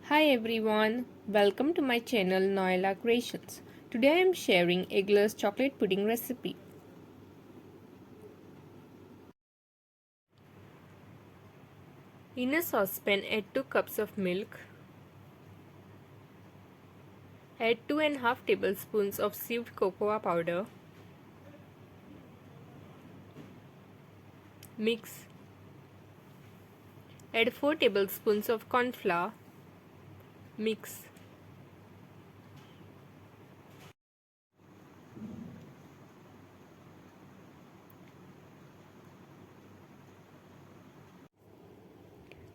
Hi everyone, welcome to my channel Noella Creations. Today I am sharing eggless chocolate pudding recipe. In a saucepan add 2 cups of milk. Add 2.5 tablespoons of sieved cocoa powder. Mix. Add 4 tablespoons of corn flour. Mix.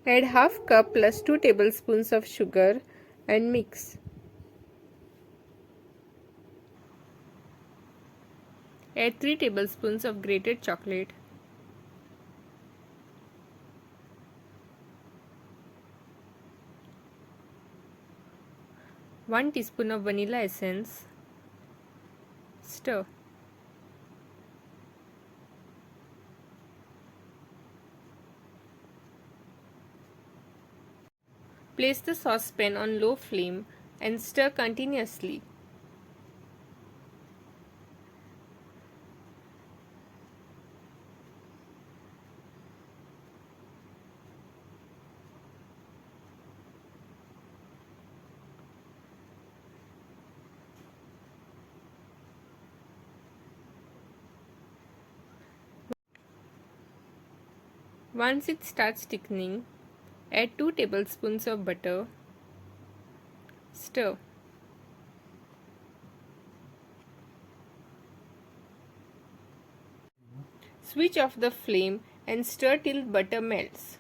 Add half cup plus 2 tablespoons of sugar and mix. Add 3 tablespoons of grated chocolate. One teaspoon of vanilla essence. Stir. Place the saucepan on low flame and stir continuously. Once it starts thickening, add 2 tablespoons of butter. Stir. Switch off the flame and stir till butter melts.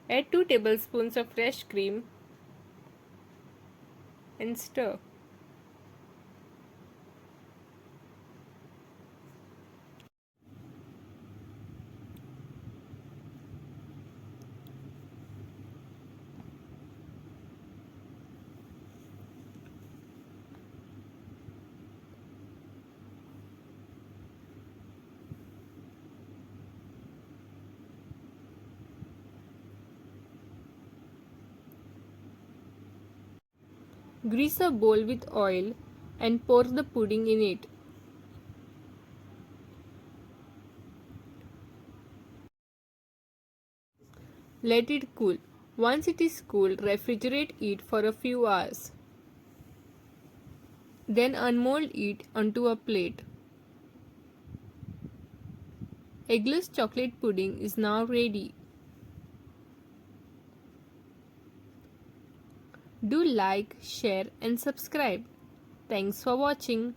Add 2 tablespoons of fresh cream and stir. Grease a bowl with oil and pour the pudding in it. Let it cool. Once it is cool, refrigerate it for a few hours. Then unmold it onto a plate. Eggless chocolate pudding is now ready. Do like, share and subscribe. Thanks for watching.